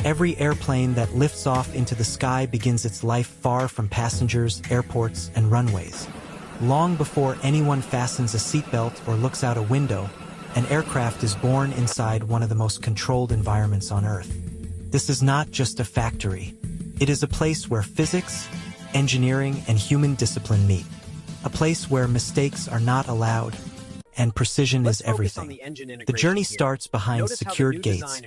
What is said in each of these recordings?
Every airplane that lifts off into the sky begins its life far from passengers, airports, and runways. Long before anyone fastens a seatbelt or looks out a window, an aircraft is born inside one of the most controlled environments on Earth. This is not just a factory. It is a place where physics, engineering, and human discipline meet. A place where mistakes are not allowed, and precision is everything. The journey starts behind secured gates,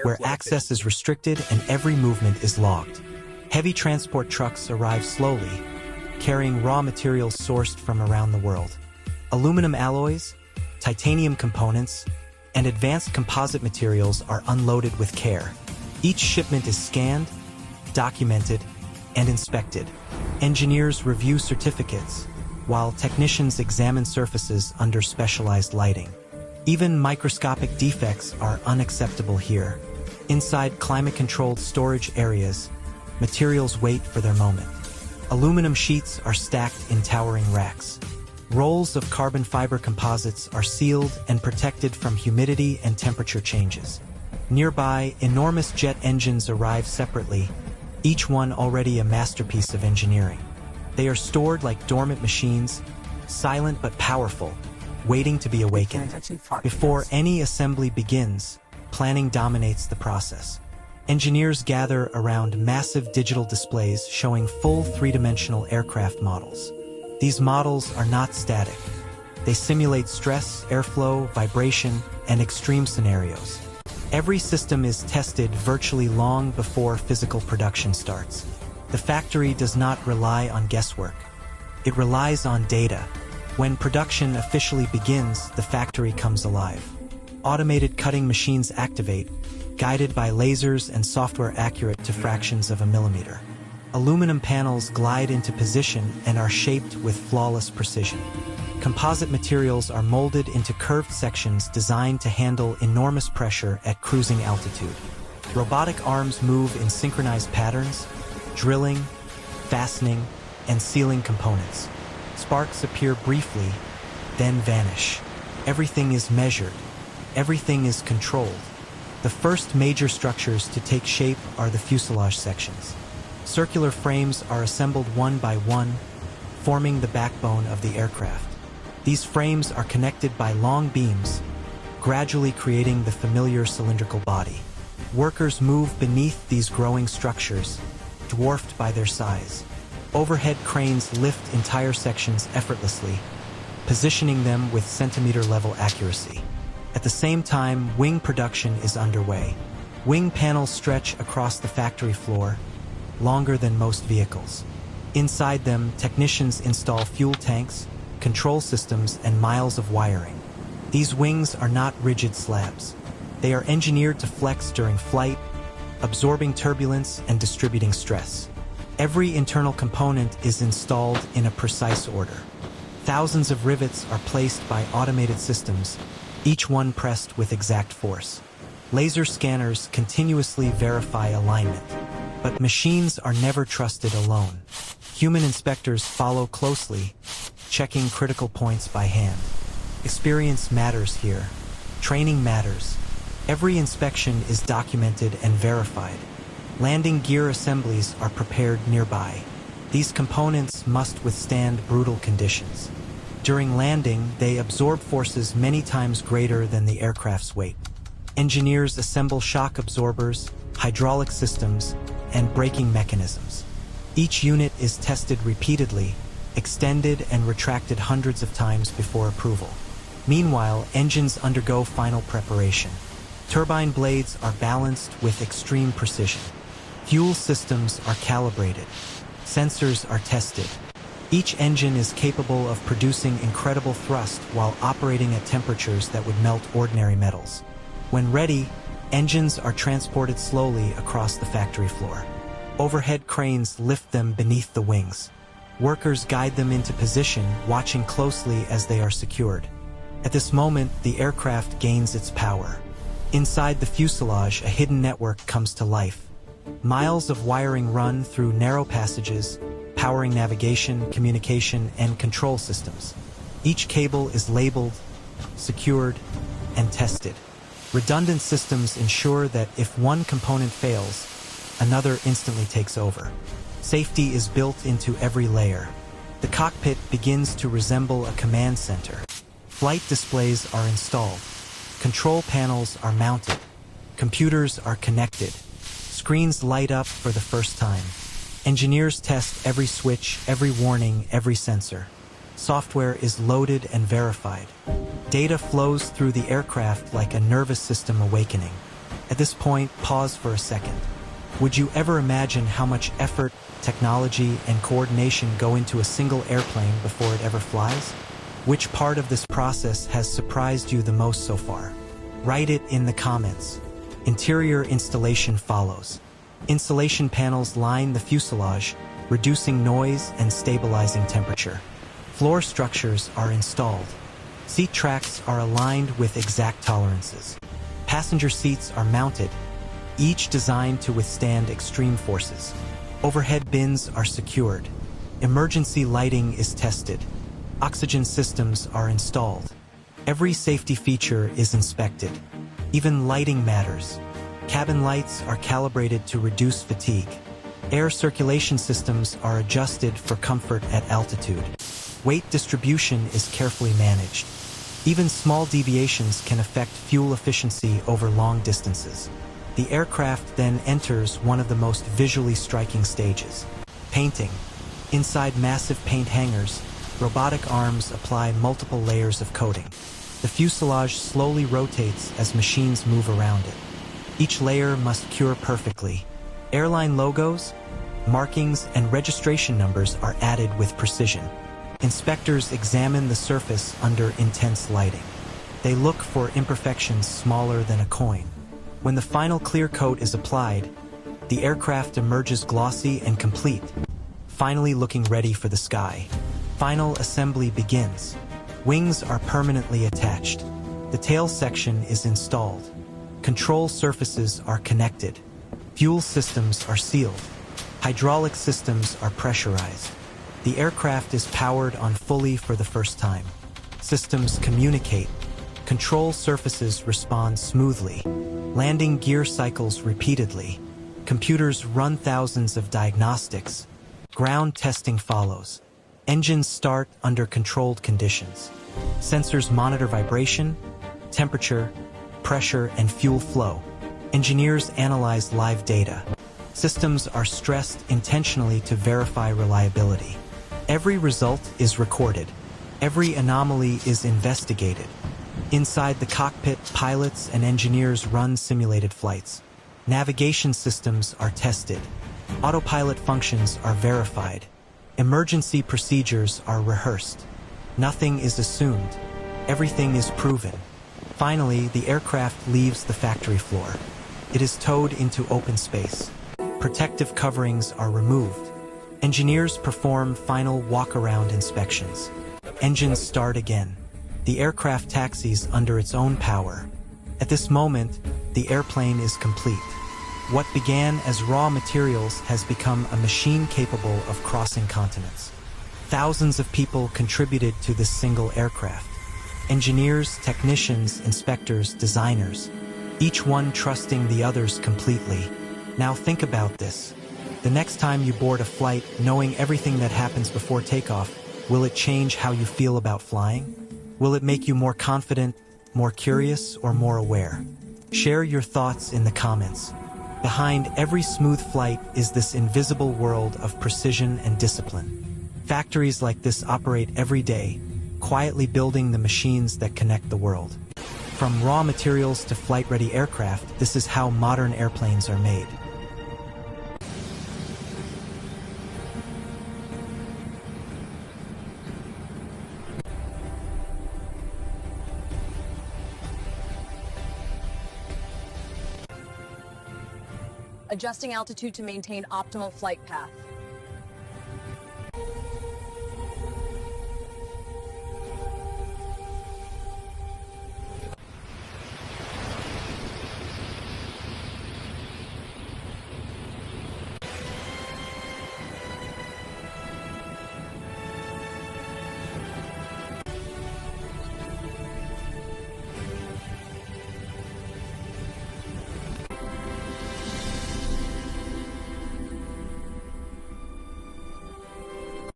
where access is restricted and every movement is logged. Heavy transport trucks arrive slowly, carrying raw materials sourced from around the world. Aluminum alloys, titanium components, and advanced composite materials are unloaded with care. Each shipment is scanned, documented, and inspected. Engineers review certificates, while technicians examine surfaces under specialized lighting. Even microscopic defects are unacceptable here. Inside climate-controlled storage areas, materials wait for their moment. Aluminum sheets are stacked in towering racks. Rolls of carbon fiber composites are sealed and protected from humidity and temperature changes. Nearby, enormous jet engines arrive separately, each one already a masterpiece of engineering. They are stored like dormant machines, silent but powerful, waiting to be awakened. Before any assembly begins, planning dominates the process. Engineers gather around massive digital displays showing full three-dimensional aircraft models. These models are not static. They simulate stress, airflow, vibration, and extreme scenarios. Every system is tested virtually long before physical production starts. The factory does not rely on guesswork. It relies on data. When production officially begins, the factory comes alive. Automated cutting machines activate, guided by lasers and software accurate to fractions of a millimeter. Aluminum panels glide into position and are shaped with flawless precision. Composite materials are molded into curved sections designed to handle enormous pressure at cruising altitude. Robotic arms move in synchronized patterns, drilling, fastening, and sealing components. Sparks appear briefly, then vanish. Everything is measured. Everything is controlled. The first major structures to take shape are the fuselage sections. Circular frames are assembled one by one, forming the backbone of the aircraft. These frames are connected by long beams, gradually creating the familiar cylindrical body. Workers move beneath these growing structures, dwarfed by their size. Overhead cranes lift entire sections effortlessly, positioning them with centimeter-level accuracy. At the same time, wing production is underway. Wing panels stretch across the factory floor, longer than most vehicles. Inside them, technicians install fuel tanks, control systems, and miles of wiring. These wings are not rigid slabs. They are engineered to flex during flight, absorbing turbulence and distributing stress. Every internal component is installed in a precise order. Thousands of rivets are placed by automated systems, each one pressed with exact force. Laser scanners continuously verify alignment, but machines are never trusted alone. Human inspectors follow closely, checking critical points by hand. Experience matters here. Training matters. Every inspection is documented and verified. Landing gear assemblies are prepared nearby. These components must withstand brutal conditions. During landing, they absorb forces many times greater than the aircraft's weight. Engineers assemble shock absorbers, hydraulic systems, and braking mechanisms. Each unit is tested repeatedly, extended and retracted hundreds of times before approval. Meanwhile, engines undergo final preparation. Turbine blades are balanced with extreme precision. Fuel systems are calibrated. Sensors are tested. Each engine is capable of producing incredible thrust while operating at temperatures that would melt ordinary metals. When ready, engines are transported slowly across the factory floor. Overhead cranes lift them beneath the wings. Workers guide them into position, watching closely as they are secured. At this moment, the aircraft gains its power. Inside the fuselage, a hidden network comes to life. Miles of wiring run through narrow passages, powering navigation, communication, and control systems. Each cable is labeled, secured, and tested. Redundant systems ensure that if one component fails, another instantly takes over. Safety is built into every layer. The cockpit begins to resemble a command center. Flight displays are installed. Control panels are mounted. Computers are connected. Screens light up for the first time. Engineers test every switch, every warning, every sensor. Software is loaded and verified. Data flows through the aircraft like a nervous system awakening. At this point, pause for a second. Would you ever imagine how much effort, technology, and coordination go into a single airplane before it ever flies? Which part of this process has surprised you the most so far? Write it in the comments. Interior installation follows. Insulation panels line the fuselage, reducing noise and stabilizing temperature. Floor structures are installed. Seat tracks are aligned with exact tolerances. Passenger seats are mounted, each designed to withstand extreme forces. Overhead bins are secured. Emergency lighting is tested. Oxygen systems are installed. Every safety feature is inspected. Even lighting matters. Cabin lights are calibrated to reduce fatigue. Air circulation systems are adjusted for comfort at altitude. Weight distribution is carefully managed. Even small deviations can affect fuel efficiency over long distances. The aircraft then enters one of the most visually striking stages: painting. Inside massive paint hangars, robotic arms apply multiple layers of coating. The fuselage slowly rotates as machines move around it. Each layer must cure perfectly. Airline logos, markings, and registration numbers are added with precision. Inspectors examine the surface under intense lighting. They look for imperfections smaller than a coin. When the final clear coat is applied, the aircraft emerges glossy and complete, finally looking ready for the sky. Final assembly begins. Wings are permanently attached. The tail section is installed. Control surfaces are connected. Fuel systems are sealed. Hydraulic systems are pressurized. The aircraft is powered on fully for the first time. Systems communicate. Control surfaces respond smoothly. Landing gear cycles repeatedly. Computers run thousands of diagnostics. Ground testing follows. Engines start under controlled conditions. Sensors monitor vibration, temperature, pressure, and fuel flow. Engineers analyze live data. Systems are stressed intentionally to verify reliability. Every result is recorded. Every anomaly is investigated. Inside the cockpit, pilots and engineers run simulated flights. Navigation systems are tested. Autopilot functions are verified. Emergency procedures are rehearsed. Nothing is assumed. Everything is proven. Finally, the aircraft leaves the factory floor. It is towed into open space. Protective coverings are removed. Engineers perform final walk-around inspections. Engines start again. The aircraft taxis under its own power. At this moment, the airplane is complete. What began as raw materials has become a machine capable of crossing continents. Thousands of people contributed to this single aircraft. Engineers, technicians, inspectors, designers, each one trusting the others completely. Now think about this. The next time you board a flight, knowing everything that happens before takeoff, will it change how you feel about flying? Will it make you more confident, more curious, or more aware? Share your thoughts in the comments. Behind every smooth flight is this invisible world of precision and discipline. Factories like this operate every day, quietly building the machines that connect the world. From raw materials to flight-ready aircraft, this is how modern airplanes are made. Adjusting altitude to maintain optimal flight path.